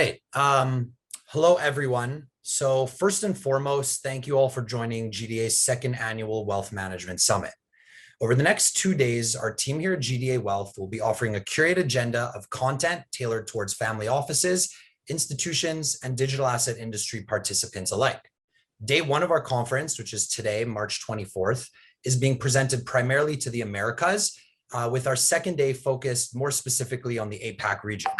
right. Hello, everyone. So first and foremost, thank you all for joining GDA's second annual Wealth Management Summit. Over the next 2 days, our team here at GDA Wealth will be offering a curated agenda of content tailored towards family offices, institutions, and digital asset industry participants alike. Day one of our conference, which is today, March 24th, is being presented primarily to the Americas, with our second day focused more specifically on the APAC region.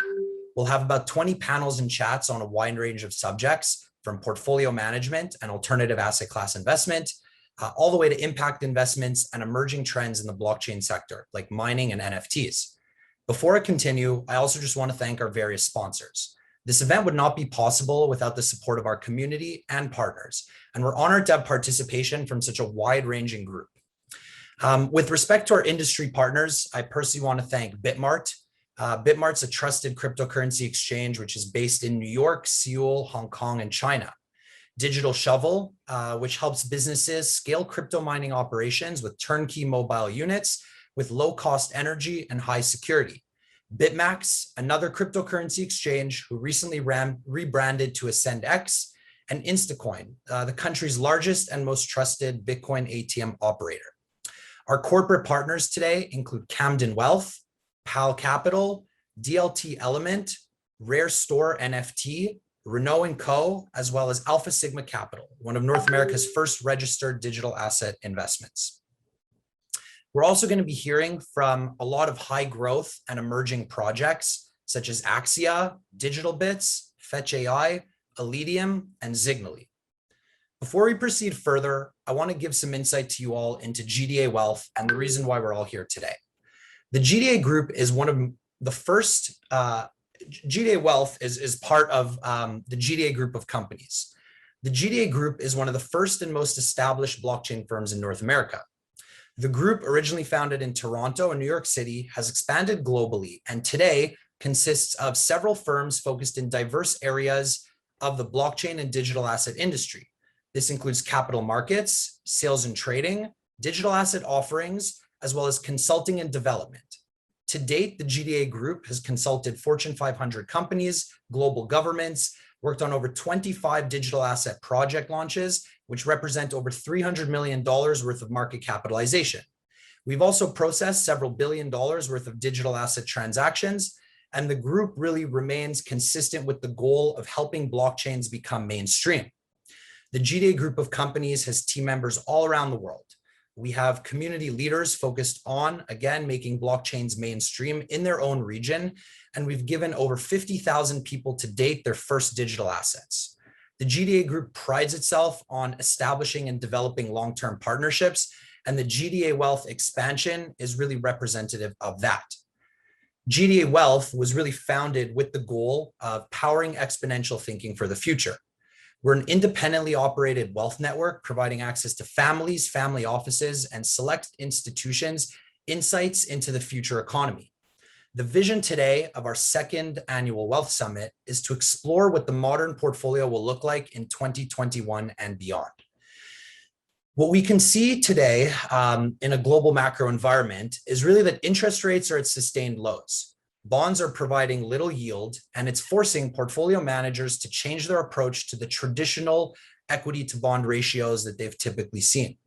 We'll have about 20 panels and chats on a wide range of subjects, from portfolio management and alternative asset class investment, all the way to impact investments and emerging trends in the blockchain sector, like mining and NFTs. Before I continue, I also just want to thank our various sponsors. This event would not be possible without the support of our community and partners, and we're honored to have participation from such a wide-ranging group. With respect to our industry partners, I personally want to thank Bitmart. Bitmart's a trusted cryptocurrency exchange, which is based in New York, Seoul, Hong Kong, and China. Digital Shovel, which helps businesses scale crypto mining operations with turnkey mobile units with low-cost energy and high security. BitMax, another cryptocurrency exchange who recently rebranded to AscendX, and Instacoin, the country's largest and most trusted Bitcoin ATM operator. Our corporate partners today include Camden Wealth, PAL Capital, DLT Element, Rare Store NFT, Renault & Co., as well as Alpha Sigma Capital, one of North America's first registered digital asset investments. We're also going to be hearing from a lot of high growth and emerging projects such as Axia, Digital Bits, Fetch AI, Aledium, and Zignally. Before we proceed further, I want to give some insight to you all into GDA Wealth and the reason why we're all here today. The GDA Group is one of the first, GDA Wealth is part of the GDA Group of companies. The GDA Group is one of the first and most established blockchain firms in North America. The group, originally founded in Toronto and New York City, has expanded globally and today consists of several firms focused in diverse areas of the blockchain and digital asset industry. This includes capital markets, sales and trading, digital asset offerings, as well as consulting and development. To date, the GDA Group has consulted Fortune 500 companies, global governments, worked on over 25 digital asset project launches, which represent over $300 million worth of market capitalization. We've also processed several $1 billion worth of digital asset transactions, and the group really remains consistent with the goal of helping blockchains become mainstream. The GDA Group of companies has team members all around the world. We have community leaders focused on, again, making blockchains mainstream in their own region, and we've given over 50,000 people to date their first digital assets. The GDA Group prides itself on establishing and developing long-term partnerships, and the GDA Wealth expansion is really representative of that. GDA Wealth was really founded with the goal of powering exponential thinking for the future. We're an independently operated wealth network providing access to families, family offices, and select institutions, insights into the future economy. The vision today of our second annual Wealth Summit is to explore what the modern portfolio will look like in 2021 and beyond. What we can see today in a global macro environment is really that interest rates are at sustained lows. Bonds are providing little yield, and it's forcing portfolio managers to change their approach to the traditional equity to bond ratios that they've typically seen.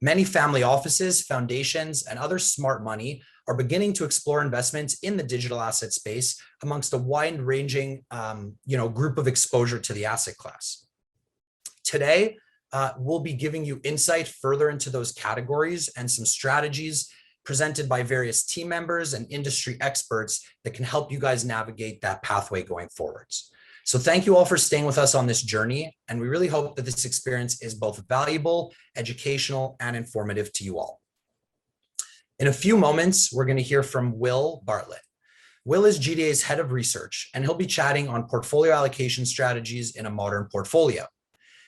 Many family offices, foundations, and other smart money are beginning to explore investments in the digital asset space amongst a wide-ranging group of exposure to the asset class. Today, we'll be giving you insight further into those categories and some strategies presented by various team members and industry experts that can help you guys navigate that pathway going forwards. So thank you all for staying with us on this journey, and we really hope that this experience is both valuable, educational, and informative to you all. In a few moments, we're going to hear from Will Bartlett. Will is GDA's head of research, and he'll be chatting on portfolio allocation strategies in a modern portfolio.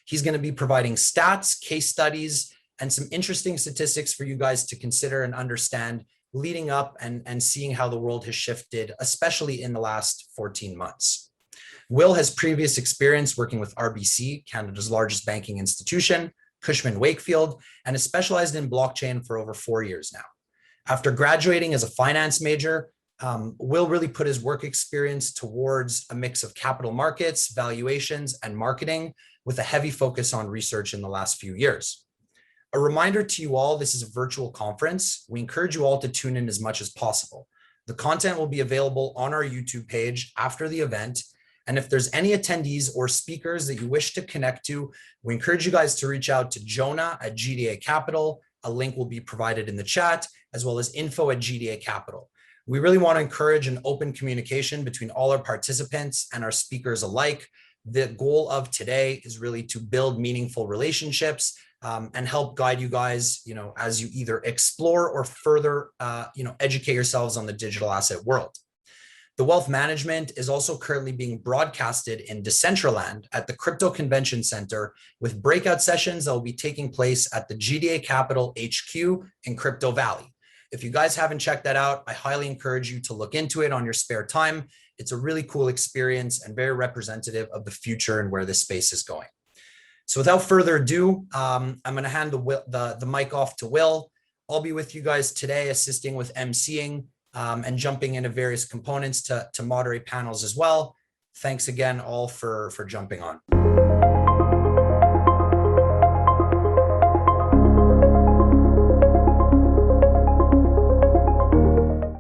He's going to be providing stats, case studies, and some interesting statistics for you guys to consider and understand leading up and seeing how the world has shifted, especially in the last 14 months. Will has previous experience working with RBC, Canada's largest banking institution, Cushman Wakefield, and has specialized in blockchain for over 4 years now. After graduating as a finance major, Will really put his work experience towards a mix of capital markets, valuations, and marketing, with a heavy focus on research in the last few years. A reminder to you all, this is a virtual conference. We encourage you all to tune in as much as possible. The content will be available on our YouTube page after the event. And if there's any attendees or speakers that you wish to connect to, we encourage you guys to reach out to Jonah at GDA Capital. A link will be provided in the chat, as well as info at GDA Capital. We really want to encourage an open communication between all our participants and our speakers alike. The goal of today is really to build meaningful relationships and help guide you guys, as you either explore or further, educate yourselves on the digital asset world. The Wealth Management is also currently being broadcasted in Decentraland at the Crypto Convention Center, with breakout sessions that will be taking place at the GDA Capital HQ in Crypto Valley. If you guys haven't checked that out, I highly encourage you to look into it on your spare time. It's a really cool experience and very representative of the future and where this space is going. So without further ado, I'm going to hand the mic off to Will. I'll be with you guys today, assisting with emceeing and jumping into various components to moderate panels as well. Thanks again all for jumping on.